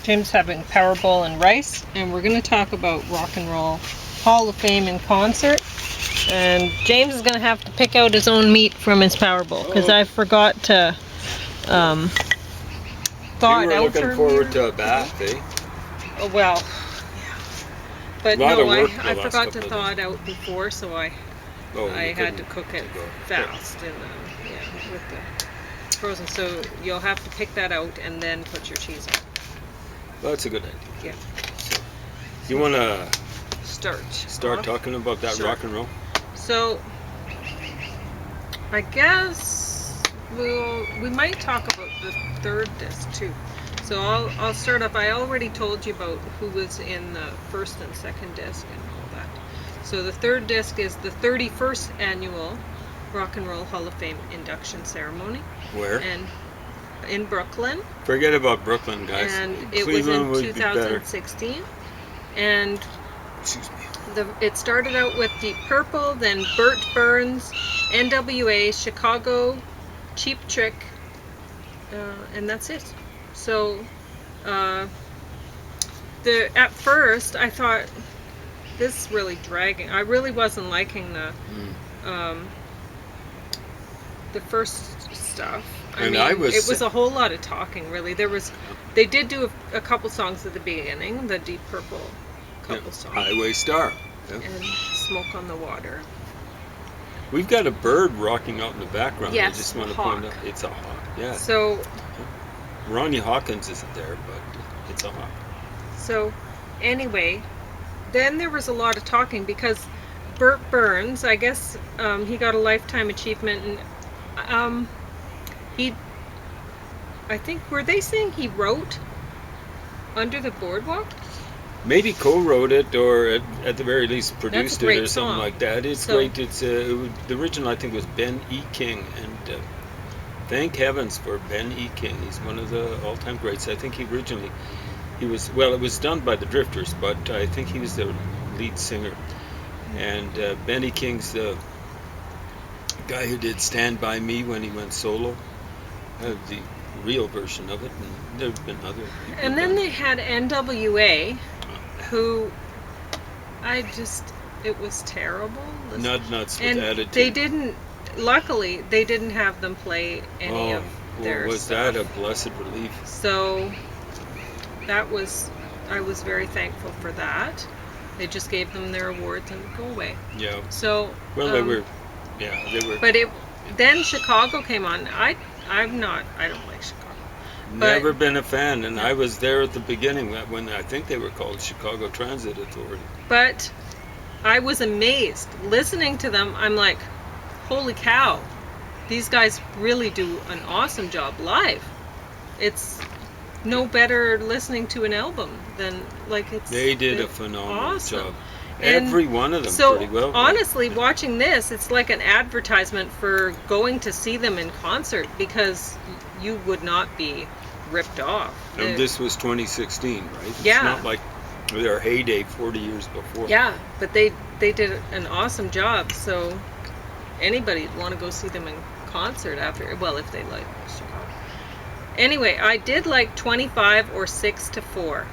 Jim's having Powerball and rice, and we're going to talk about Rock and Roll Hall of Fame in concert. And James is going to have to pick out his own meat from his Powerball, because I forgot to thaw it out. You were looking forward to a bath, eh? Oh, well, yeah. But no, I forgot to thaw it out before, so I had to cook it fast and with the frozen. So you'll have to pick that out and then put your cheese on. Well, that's a good idea. Yeah. So, you want to start talking about that rock and roll? So I guess we might talk about the third disc too. So I'll start up. I already told you about who was in the first and second disc and all that. So the third disc is the 31st annual Rock and Roll Hall of Fame induction ceremony. Where? And in Brooklyn. Forget about Brooklyn, guys. And it was in 2016. And excuse me. It started out with Deep Purple, then Burt Burns, NWA, Chicago, Cheap Trick, and that's it. So, at first I thought this is really dragging. I really wasn't liking the first stuff. It was a whole lot of talking, really. They did do a couple songs at the beginning, the Deep Purple couple songs. Highway Star. And Smoke on the Water. We've got a bird rocking out in the background. Yes, I just want to point out it's a hawk. Yeah. So Ronnie Hawkins isn't there, but it's a hawk. So anyway, then there was a lot of talking because Burt Burns, I guess he got a lifetime achievement, and I think, were they saying he wrote Under the Boardwalk? Maybe co-wrote it, or at the very least produced it, or something song. like that. It's great. It's the original, I think, was Ben E. King, and thank heavens for Ben E. King. He's one of the all-time greats. I think it was done by the Drifters, but I think he was the lead singer. And Ben E. King's the guy who did Stand By Me when he went solo. The real version of it, and there have been other people. And then they had NWA, who it was terrible. Nuts with attitude. Luckily, they didn't have them play any of their stuff. That a blessed relief? So I was very thankful for that. They just gave them their awards and go away. Yeah. So they were. But then Chicago came on. I don't like Chicago. Never been a fan, and I was there at the beginning when I think they were called Chicago Transit Authority. But I was amazed listening to them. I'm like, holy cow, these guys really do an awesome job live. It's no better listening to an album than They did a phenomenal job. And every one of them pretty well. Honestly, watching this, it's like an advertisement for going to see them in concert, because you would not be ripped off. And this was 2016, right? Yeah. It's not like their heyday 40 years before. Yeah, but they did an awesome job. So anybody want to go see them in concert after, if they like Chicago. Anyway, I did like 25 or 6 to 4.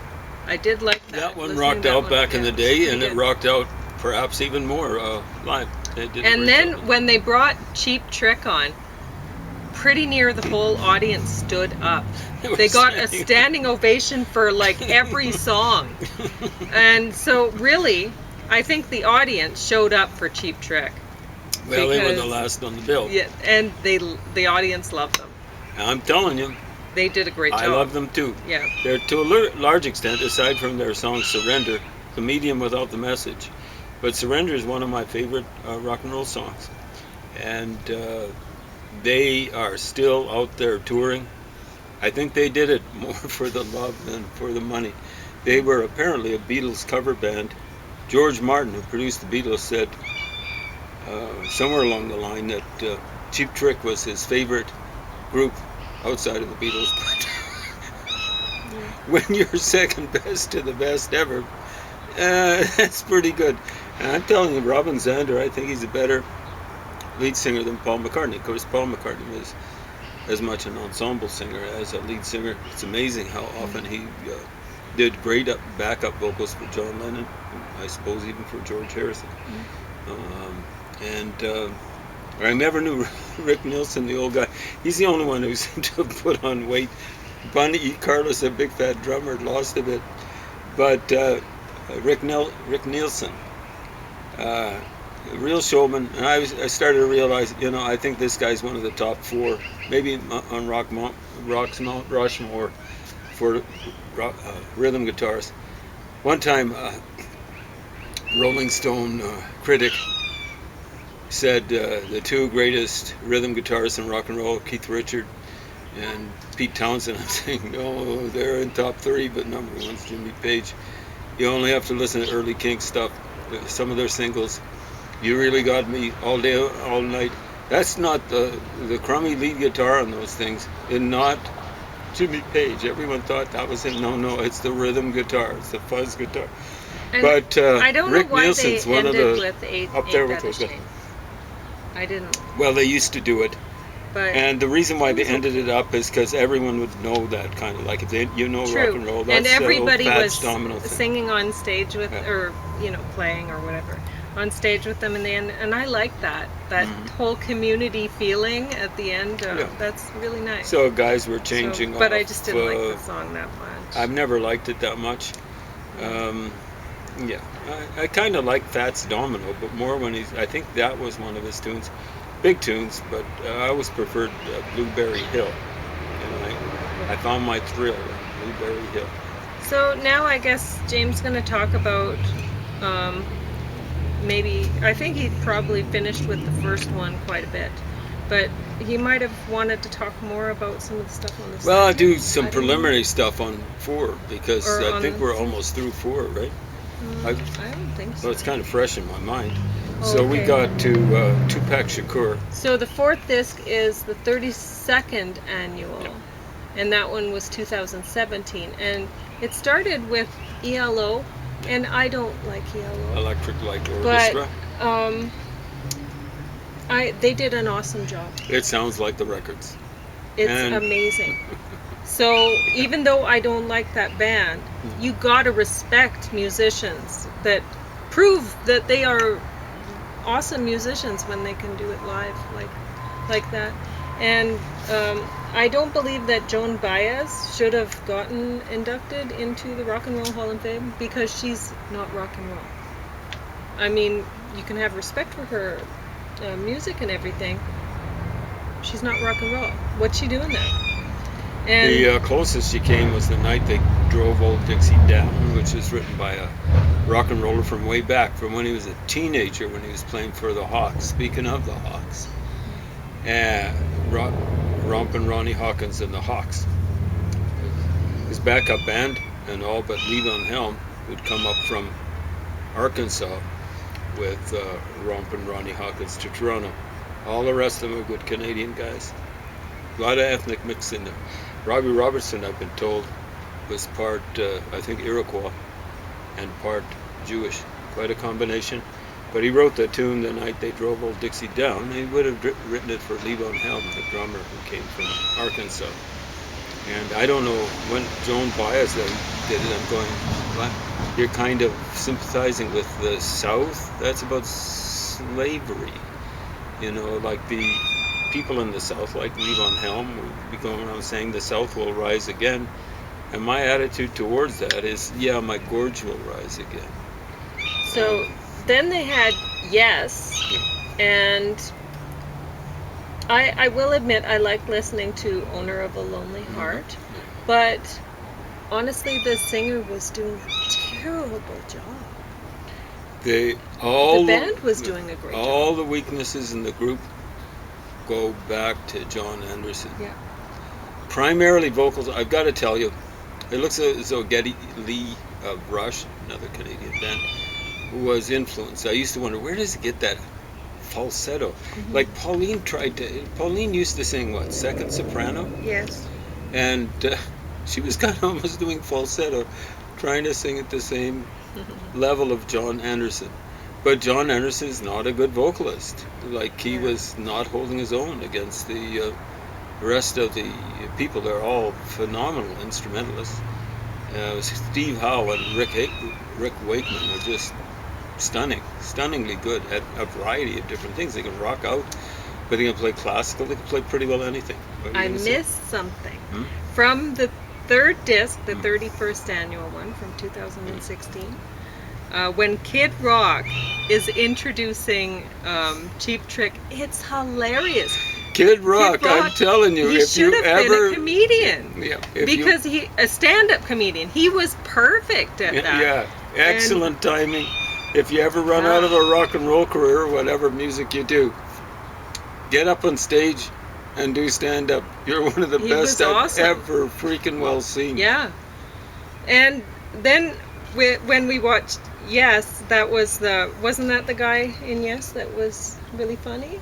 I did like that. That one rocked out back in the day, and it rocked out perhaps even more live. And then when they brought Cheap Trick on, pretty near the whole audience stood up. They got a standing ovation for every song. And so really, I think the audience showed up for Cheap Trick. Well, they were the last on the bill. Yeah, and the audience loved them. I'm telling you. They did a great job. I love them too. Yeah. They're to a large extent, aside from their song Surrender, the medium without the message. But Surrender is one of my favorite rock and roll songs. And they are still out there touring. I think they did it more for the love than for the money. They were apparently a Beatles cover band. George Martin, who produced the Beatles, said somewhere along the line that Cheap Trick was his favorite group outside of the Beatles. When you're second best to the best ever, that's pretty good. And I'm telling you, Robin Zander, I think he's a better lead singer than Paul McCartney. Of course, Paul McCartney was as much an ensemble singer as a lead singer. It's amazing how often he did great backup vocals for John Lennon, I suppose even for George Harrison. And I never knew Rick Nielsen, the old guy. He's the only one who seemed to have put on weight. Bunny E. Carlos, a big fat drummer, lost a bit. But Rick Nielsen, a real showman. And I started to realize, I think this guy's one of the top 4, maybe on Rock's Mount Rushmore for rhythm guitars. One time, Rolling Stone critic said the 2 greatest rhythm guitarists in rock and roll, Keith Richards and Pete Townsend. I'm saying, no, they're in top 3, but number 1's Jimmy Page. You only have to listen to early Kinks stuff, some of their singles. You Really Got Me, All Day, All Night. That's not the crummy lead guitar on those things, and not Jimmy Page. Everyone thought that was him. No, it's the rhythm guitar. It's the fuzz guitar. And But I don't Rick know why Nielsen's they one of ended the with eight, up there Ain't with That a those guys. Shame. I didn't. Well, they used to do it, But and the reason why it they was ended it up is because everyone would know that kind of, like, if they true. rock and roll. That's And everybody the old was Fats Domino thing. singing on stage with, Yeah. or playing or whatever, on stage with them in the end, and I like that whole community feeling at the end. Yeah. That's really nice. So guys were changing off. But I just didn't like the song that much. I've never liked it that much. Yeah, I kind of like Fats Domino, but more when I think that was one of his tunes. Big tunes, but I always preferred Blueberry Hill. I found my thrill in Blueberry Hill. So now I guess James is going to talk about maybe, I think he probably finished with the first one quite a bit, but he might have wanted to talk more about some of the stuff on the Well, I'll second. do some I don't preliminary stuff on 4, because Or I on think the- we're almost through 4, right? know. I don't think so. Well, it's kind of fresh in my mind. Oh, So we okay. got to Tupac Shakur. So the 4th disc is the 32nd annual, Yeah. and that one was 2017. And it started with ELO, and I don't like ELO, Electric Light but Orchestra. they did an awesome job. It sounds like the records. It's And- amazing. So even though I don't like that band, you gotta respect musicians that prove that they are awesome musicians when they can do it live like that. And I don't believe that Joan Baez should have gotten inducted into the Rock and Roll Hall of Fame, because she's not rock and roll. I mean, you can have respect for her music and everything. She's not rock and roll. What's she doing there? And The closest she came was the night they drove Old Dixie Down, which was written by a rock and roller from way back, from when he was a teenager, when he was playing for the Hawks. Speaking of the Hawks, Rompin' Ronnie Hawkins and the Hawks. His backup band and all but Levon Helm would come up from Arkansas with Rompin' Ronnie Hawkins to Toronto. All the rest of them are good Canadian guys. A lot of ethnic mix in there. Robbie Robertson, I've been told, was part, I think, Iroquois and part Jewish. Quite a combination. But he wrote the tune the night they drove Old Dixie Down. He would have written it for Levon Helm, the drummer who came from Arkansas. And I don't know when Joan Baez did it. I'm going, what? You're kind of sympathizing with the South? That's about slavery. Like the people in the South, like Levon Helm, would be going around saying the South will rise again. And my attitude towards that is, yeah, my gorge will rise again. so then they had Yes, and I will admit I like listening to Owner of a Lonely Heart, but honestly the singer was doing a terrible job. The band was doing a great job. All the weaknesses in the group go back to John Anderson. Yeah. Primarily vocals. I've got to tell you, it looks as though Geddy Lee of Rush, another Canadian band, was influenced. I used to wonder, where does he get that falsetto? Like Pauline used to sing, what, second soprano? Yes. And she was kind of almost doing falsetto, trying to sing at the same level of John Anderson. But John Anderson is not a good vocalist. Like, he was not holding his own against the rest of the people. They're all phenomenal instrumentalists. Steve Howe and Rick Wakeman are just stunningly good at a variety of different things. They can rock out, but they can play classical. They can play pretty well anything. What are you I gonna say? missed something Hmm? from the third disc, the Hmm. 31st annual one from 2016. When Kid Rock is introducing Cheap Trick, it's hilarious. Kid Rock, Rock, I'm telling you, he if should you have been ever, a comedian. yeah, if Because he a stand-up comedian. He was perfect at that. yeah, excellent timing. If you ever run out of a rock and roll career, whatever music you do, get up on stage and do stand up. You're one of the He best was I've awesome. ever freaking well seen. Yeah. And then when we watched Yes, that was wasn't that the guy in Yes that was really funny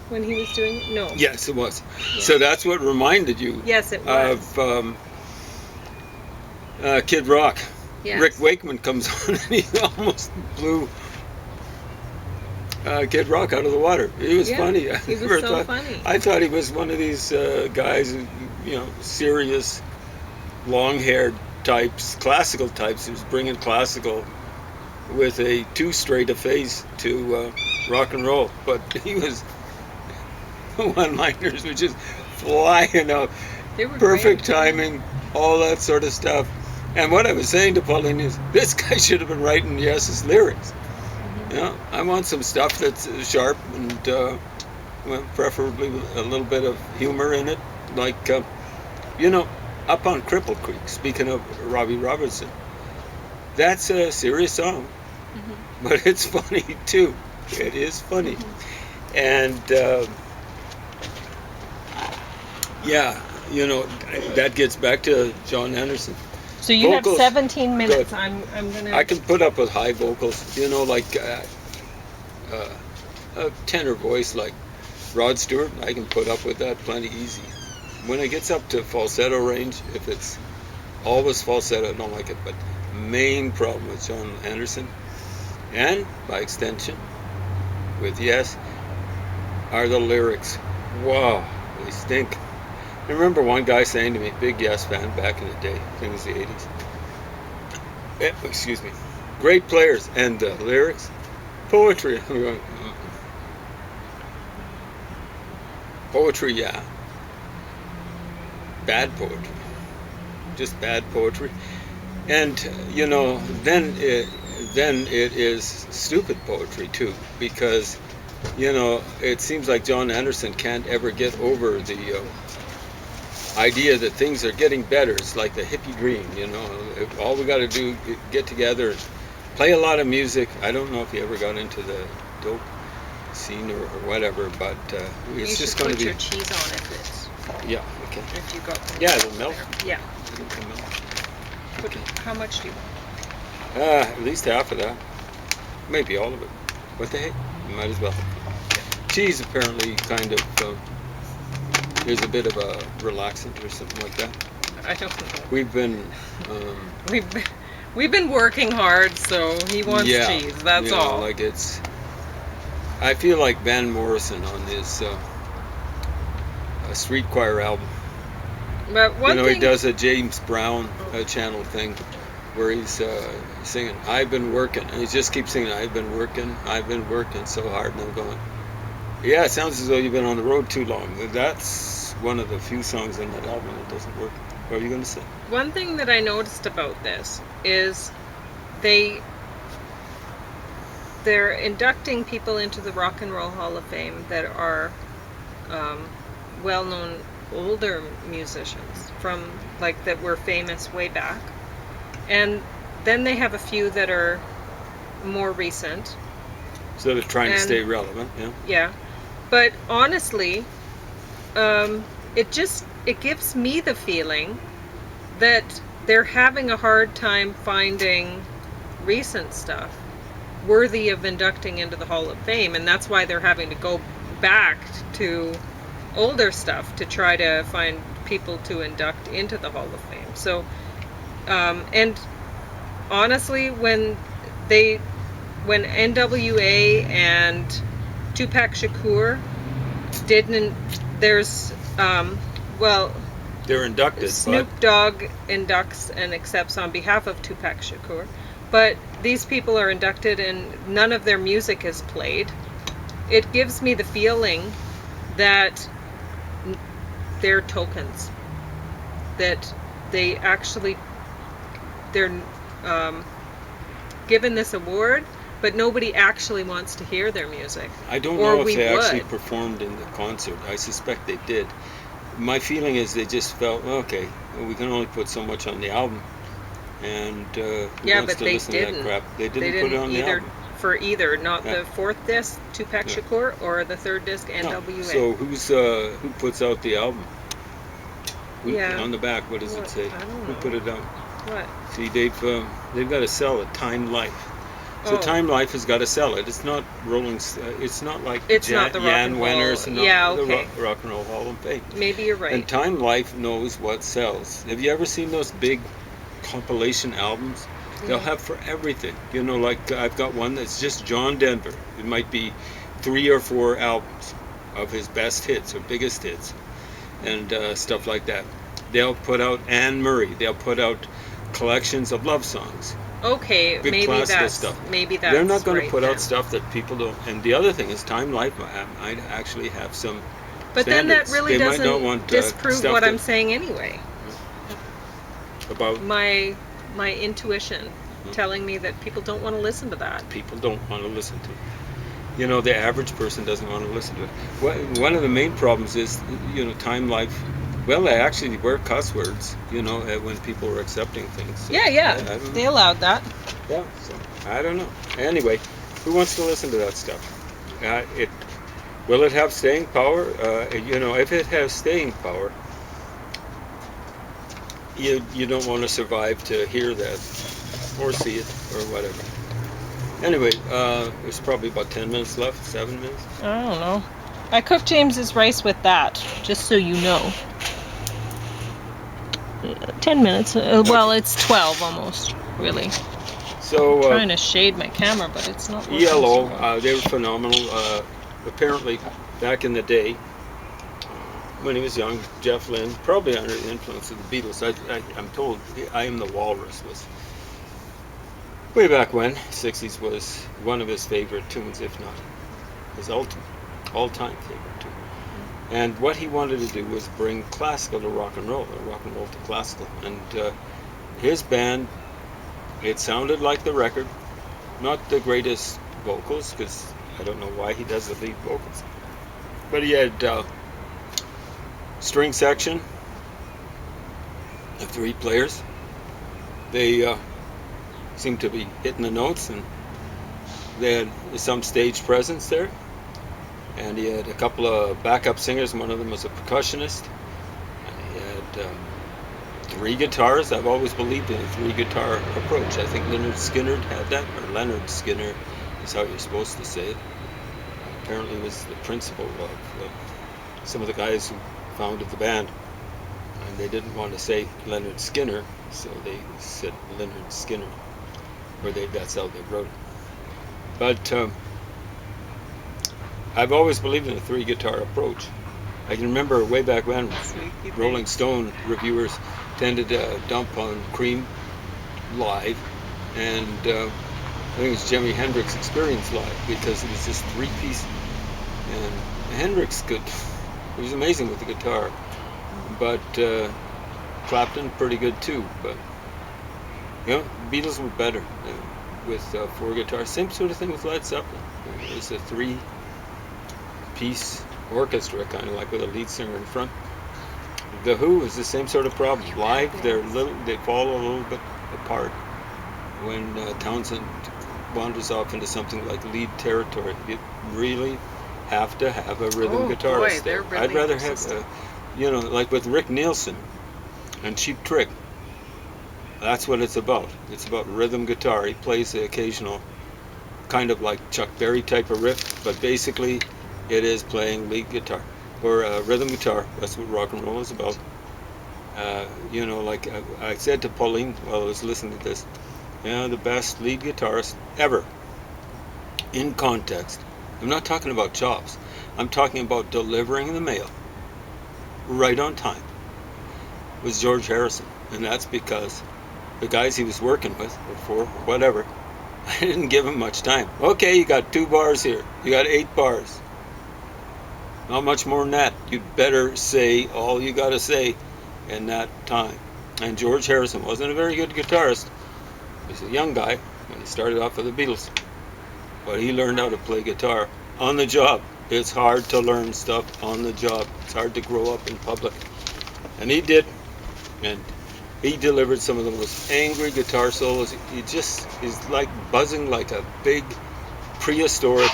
when he was doing it? No. Yes, it was. Yeah. So that's what reminded you Yes, it was. of Kid Rock. Yes. Rick Wakeman comes on and he almost blew Kid Rock out of the water. He was funny. He was so funny. I thought he was one of these guys, serious, long-haired types, classical types. He was bringing classical with a too straight a face to rock and roll. But he was one-liners were just flying out. They were Perfect great. timing, all that sort of stuff. And what I was saying to Pauline is, this guy should have been writing Yes's lyrics. I want some stuff that's sharp and preferably with a little bit of humor in it. Like, up on Cripple Creek, speaking of Robbie Robertson, that's a serious song, but it's funny too. It is funny. And that gets back to John Anderson. So you Vocals, have 17 minutes. good. I'm gonna. I can put up with high vocals, like a tenor voice like Rod Stewart. I can put up with that plenty easy. When it gets up to falsetto range, if it's always falsetto, I don't like it. But the main problem with John Anderson, and by extension with Yes, are the lyrics. Wow, they stink. I remember one guy saying to me, big Yes fan back in the day, I think it was the 80s. Excuse me. Great players, and the lyrics, poetry. I'm going, poetry, yeah. Bad poetry. Just bad poetry. And, then it is stupid poetry too, because, it seems like John Anderson can't ever get over the idea that things are getting better. It's like the hippie dream, If all we got to do get together and play a lot of music. I don't know if he ever got into the dope scene or whatever, but it's just going to be. You should put your cheese on if Yeah. Okay. if you got. The milk. Yeah. The milk. Okay. How much do you want? At least half of that. Maybe all of it. What the heck? You might as well. Cheese apparently kind of. There's a bit of a relaxant or something like that. I don't know. We've been We've been working hard, so he wants cheese. That's all. Like it's. I feel like Van Morrison on his Street Choir album. But one thing, he does a James Brown channel thing where he's singing, "I've been working," and he just keeps singing, I've been working so hard," and I'm going, yeah, it sounds as though you've been on the road too long. That's one of the few songs on that album that doesn't work. What are you going to say? one thing that I noticed about this is they're inducting people into the Rock and Roll Hall of Fame that are well-known older musicians that were famous way back, and then they have a few that are more recent. So they're trying to stay relevant, yeah. Yeah, but honestly, it gives me the feeling that they're having a hard time finding recent stuff worthy of inducting into the Hall of Fame, and that's why they're having to go back to older stuff to try to find people to induct into the Hall of Fame. So, and honestly, when NWA and Tupac Shakur didn't, they're inducted, Snoop Dogg inducts and accepts on behalf of Tupac Shakur, but these people are inducted and none of their music is played. It gives me the feeling that they're tokens, that they actually they're given this award, but nobody actually wants to hear their music. I don't Or know if we they actually would. performed in the concert. I suspect they did. My feeling is they just felt, okay, we can only put so much on the album, and who Yeah, wants but to they listen to that didn't. crap? They They didn't put it didn't on the either album. for either, not Yeah. the fourth disc, Tupac Yeah. Shakur, or the third disc, No. NWA. So who puts out the album? Yeah. On the back, what does it say? I don't Who know. put it out? What? See, they've got to sell it. Time Life. So Oh. Time Life has got to sell it. It's not Rolling. It's not like It's not the Rock Jan and Roll. Wenner's, not Yeah, the okay. Rock and Roll Hall of Fame. Maybe you're right. And Time Life knows what sells. Have you ever seen those big compilation albums? They'll Yeah. have for everything. You know, like I've got one that's just John Denver. It might be 3 or 4 albums of his best hits or biggest hits, and stuff like that. They'll put out Anne Murray. They'll put out collections of love songs. Okay, Big maybe classical that's stuff. maybe that's They're not going right to put then. out stuff that people don't. And the other thing is, Time Life might actually have some. But then that standards. really They might not doesn't want, disprove stuff what that- I'm saying anyway. About My intuition telling me that people don't want to listen to that. people don't want to listen to. You know, the average person doesn't want to listen to it. One of the main problems is, Time Life. Well, they actually were cuss words, when people were accepting things. So, Yeah, I don't know. they allowed that. Yeah, so I don't know. Anyway, who wants to listen to that stuff? Will it have staying power? If it has staying power, you don't want to survive to hear that or see it or whatever. Anyway, there's probably about 10 minutes left, 7 minutes. I don't know. I cooked James's rice with that, just so you know. 10 minutes. Well, it's 12 almost, really. So Trying to shade my camera, but it's not working. Yellow, so well. they were phenomenal. Apparently, back in the day, when he was young, Jeff Lynne, probably under the influence of the Beatles. I'm told I Am the Walrus was way back when, 60s, was one of his favorite tunes, if not his all-time favorite tune. And what he wanted to do was bring classical to rock and roll, or rock and roll to classical. And his band, it sounded like the record, not the greatest vocals, because I don't know why he does the lead vocals, but he had string section of 3 players. They seemed to be hitting the notes, and they had some stage presence there. And he had a couple of backup singers. One of them was a percussionist. And he had 3 guitars. I've always believed in a 3-guitar approach. I think Leonard Skinner had that, or Leonard Skinner is how you're supposed to say it. Apparently he was the principal of some of the guys who founded the band. And they didn't want to say Leonard Skinner, so they said Leonard Skinner. Or that's how they wrote it. But I've always believed in a 3-guitar approach. I can remember way back when Rolling Stone reviewers tended to dump on Cream live, and I think it was Jimi Hendrix Experience live, because it was this 3-piece, and Hendrix it was amazing with the guitar, but Clapton pretty good too. But Beatles were better with 4 guitars. Same sort of thing with Led Zeppelin. It was a 3-piece orchestra, kind of like with a lead singer in front. The Who is the same sort of problem. Live, they fall a little bit apart. When Townsend wanders off into something like lead territory, you really have to have a rhythm guitarist there. Really I'd rather persistent. have, like with Rick Nielsen and Cheap Trick. That's what it's about. It's about rhythm guitar. He plays the occasional, kind of like Chuck Berry type of riff, but basically it is playing lead guitar or rhythm guitar. That's what rock and roll is about. Like I said to Pauline while I was listening to this, the best lead guitarist ever in context. I'm not talking about chops. I'm talking about delivering the mail right on time. was George Harrison, and that's because the guys he was working with, or for, or whatever, I didn't give him much time. Okay, you got 2 bars here. You got 8 bars. Not much more than that. You'd better say all you got to say in that time. And George Harrison wasn't a very good guitarist. He was a young guy when he started off with the Beatles. But he learned how to play guitar on the job. It's hard to learn stuff on the job. It's hard to grow up in public. And he did. And he delivered some of the most angry guitar solos. He just is like buzzing like a big prehistoric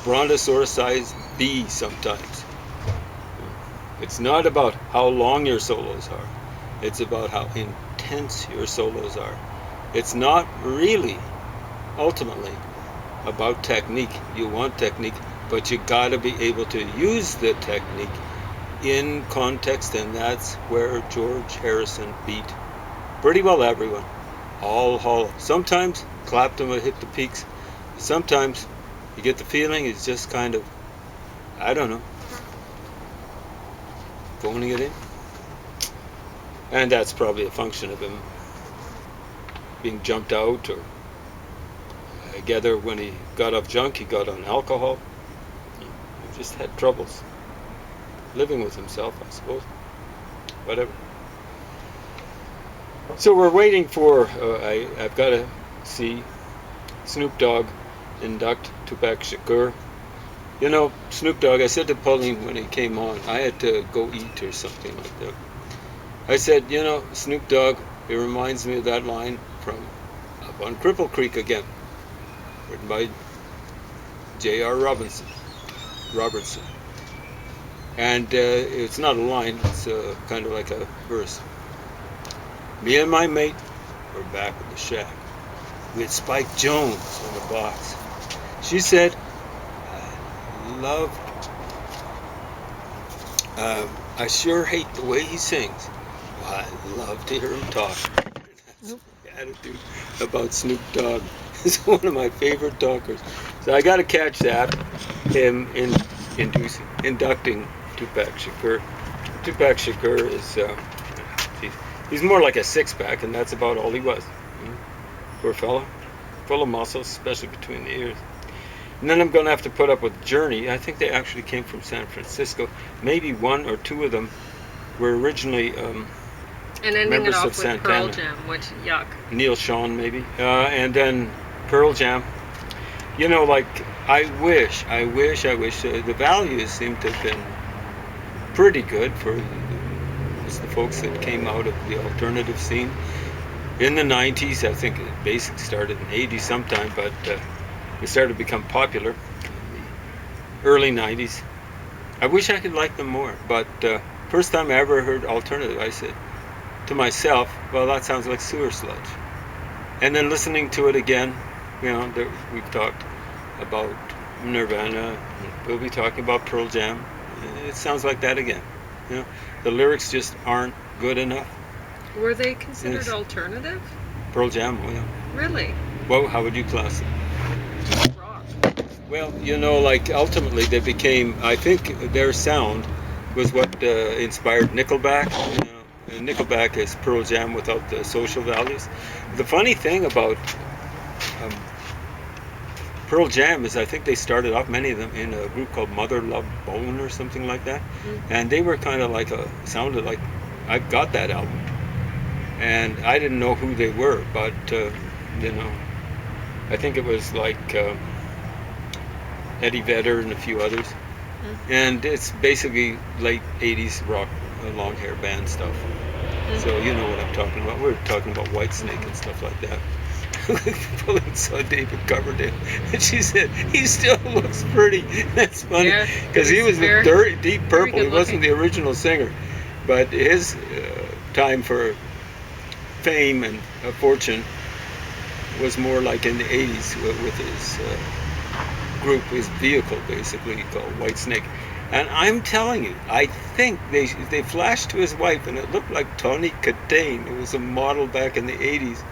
brontosaurus-sized bee sometimes. It's not about how long your solos are. It's about how intense your solos are. It's not really, ultimately, about technique. You want technique, but you gotta be able to use the technique in context, and that's where George Harrison beat pretty well everyone. All hollow. Sometimes Clapton would hit the peaks. Sometimes you get the feeling he's just kind of, I don't know, phoning it in. And that's probably a function of him being jumped out, or I gather when he got off junk, he got on alcohol. He just had troubles living with himself, I suppose. Whatever. So we're waiting for, I've got to see Snoop Dogg induct Tupac Shakur. You know, Snoop Dogg, I said to Pauline when he came on, I had to go eat or something like that. I said, you know, Snoop Dogg, it reminds me of that line from Up on Cripple Creek Again, written by J.R. Robertson. And it's not a line, it's kind of like a verse. Me and my mate were back at the shack. We had Spike Jones on the box. She said, I sure hate the way he sings. Well, I love to hear him talk. That's the attitude about Snoop Dogg. He's one of my favorite talkers. So I got to catch that, him inducting Tupac Shakur. Tupac Shakur is, he's more like a six-pack, and that's about all he was. Poor fella, full of muscles, especially between the ears. And then I'm going to have to put up with Journey. I think they actually came from San Francisco. Maybe 1 or 2 of them were originally and ending members it off of with Santana. Pearl Jam, which, yuck. Neil Sean, maybe. And then Pearl Jam. You know, like, I wish the values seem to have been pretty good for the folks that came out of the alternative scene. In the 90s, I think it basically started in the 80s sometime, but it started to become popular in the early 90s. I wish I could like them more, but first time I ever heard alternative, I said to myself, well, that sounds like sewer sludge. And then listening to it again, you know, we've talked about Nirvana, we'll be talking about Pearl Jam. It sounds like that again. You know, the lyrics just aren't good enough. Were they considered alternative? Pearl Jam, oh yeah. Really? Well, how would you class it? Rock. Well, you know, like ultimately they became, I think their sound was what inspired Nickelback. You know, and Nickelback is Pearl Jam without the social values. The funny thing about Pearl Jam is I think they started off, many of them, in a group called Mother Love Bone or something like that. Mm-hmm. And they were kind of like sounded like, I've got that album. And I didn't know who they were, but, you know, I think it was like Eddie Vedder and a few others. Mm-hmm. And it's basically late 80s rock, long hair band stuff. Mm-hmm. So you know what I'm talking about. We're talking about Whitesnake and stuff like that. Pauline saw David Coverdale, and she said, he still looks pretty. That's funny, because he was the Deep Purple. He wasn't the original singer. But his time for fame and fortune was more like in the 80s with his group, his vehicle basically, called Whitesnake. And I'm telling you, I think they flashed to his wife and it looked like Tawny Katane, who was a model back in the 80s,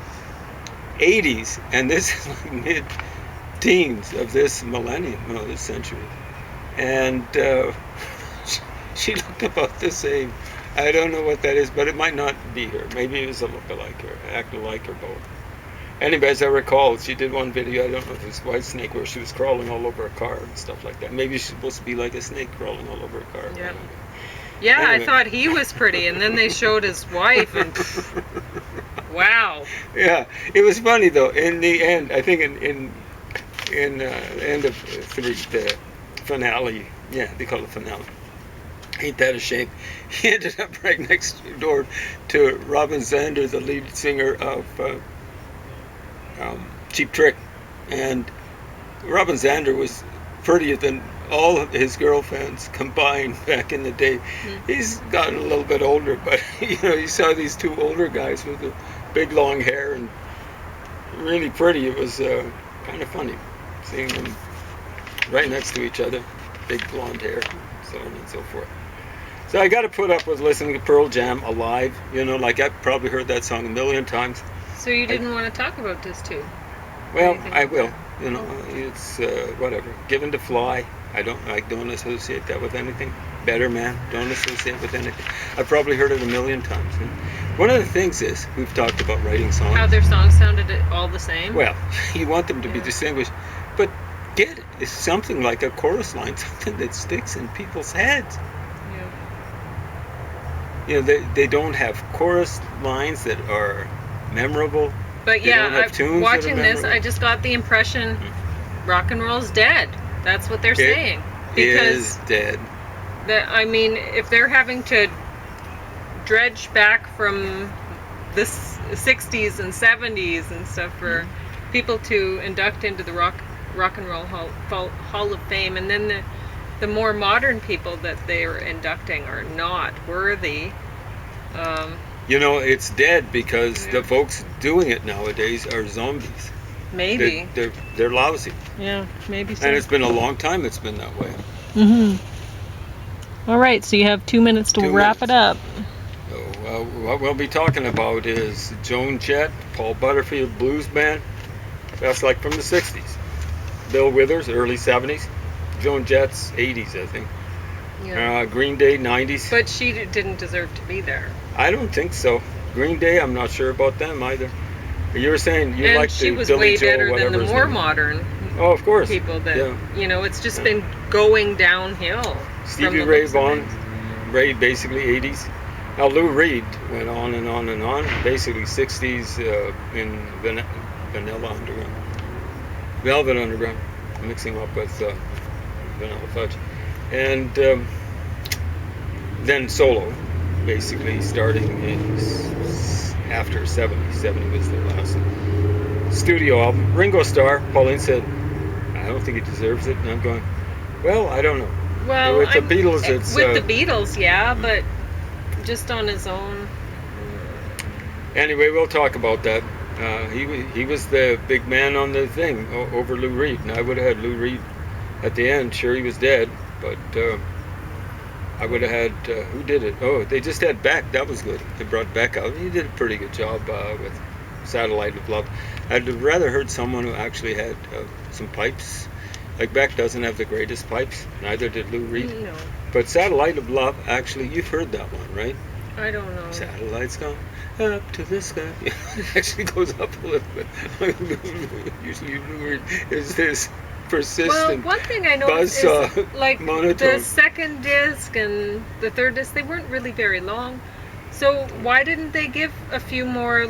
and this is like mid-teens of this millennium, no, this century. And She looked about the same. I don't know what that is, but it might not be her. Maybe it was a look-alike or act-alike or both. Anyway, as I recall, she did one video, I don't know if it was White Snake, where she was crawling all over a car and stuff like that. Maybe she's supposed to be like a snake crawling all over a car. I Yeah. don't know. Yeah, Anyway. I thought he was pretty, and then they showed his wife, and wow. Yeah, it was funny though. In the end, I think in the end of three, the finale. Yeah, they call it finale. Ain't that a shame? He ended up right next door to Robin Zander, the lead singer of Cheap Trick, and Robin Zander was prettier than all of his girlfriends combined back in the day. He's gotten a little bit older, but you saw these two older guys with the big long hair and really pretty. It was kind of funny seeing them right next to each other, big blonde hair, so on and so forth. So I got to put up with listening to Pearl Jam Alive. Like I've probably heard that song a million times. So you didn't want to talk about this too? Well, Anything I like will. that? It's whatever. Given to Fly. I don't associate that with anything. Better Man. Don't associate with anything. I've probably heard it a million times. And one of the things is we've talked about writing songs. How their songs sounded all the same? Well, you want them to be Yeah. distinguished, but get something like a chorus line, something that sticks in people's heads. Yeah. They don't have chorus lines that are memorable. But They don't have yeah, tunes that are watching this, memorable. I just got the impression rock and roll's dead. That's what they're saying. Is dead. I mean, if they're having to dredge back from the 60s and 70s and stuff for people to induct into the Rock and Roll Hall of Fame, and then the more modern people that they're inducting are not worthy. It's dead because the folks doing it nowadays are zombies. Maybe. They're lousy. Yeah, maybe so. And it's been a long time it's been that way. All right, so you have 2 minutes to 2 wrap minutes. it up. So, what we'll be talking about is Joan Jett, Paul Butterfield Blues Band. That's like from the 60s. Bill Withers, early 70s. Joan Jett's 80s, I think. Yeah. Green Day, 90s. But she didn't deserve to be there. I don't think so. Green Day, I'm not sure about them either. You were saying you And like she the was Billy way Joe, better than whatever the his more name is. modern Oh, of course. people that, Yeah. it's just been going downhill. from Stevie the Ray looks of Vaughan, things. Ray basically 80s. Now Lou Reed went on and on and on, basically 60s in Vanilla Underground, Velvet Underground, mixing up with Vanilla Fudge, and then solo, basically starting after 70. 70 was their last studio album. Ringo Starr, Pauline said, I don't think he deserves it, and I'm going, well, I don't know. Well, With the Beatles, it's with the Beatles, yeah, but just on his own. Anyway, we'll talk about that. He was the big man on the thing over Lou Reed, and I would have had Lou Reed at the end. Sure, he was dead, but I would have had who did it? Oh, they just had Beck. That was good. They brought Beck out. He did a pretty good job with Satellite of Love. I'd rather heard someone who actually had some pipes. Like Beck doesn't have the greatest pipes. Neither did Lou Reed. No, But Satellite of Love, actually, you've heard that one, right? I don't know. Satellites go up to the sky. It actually goes up a little bit. Usually Lou Reed is this Well, persistent one thing I noticed is buzz like monotone. the second disc and the third disc, they weren't really very long. So why didn't they give a few more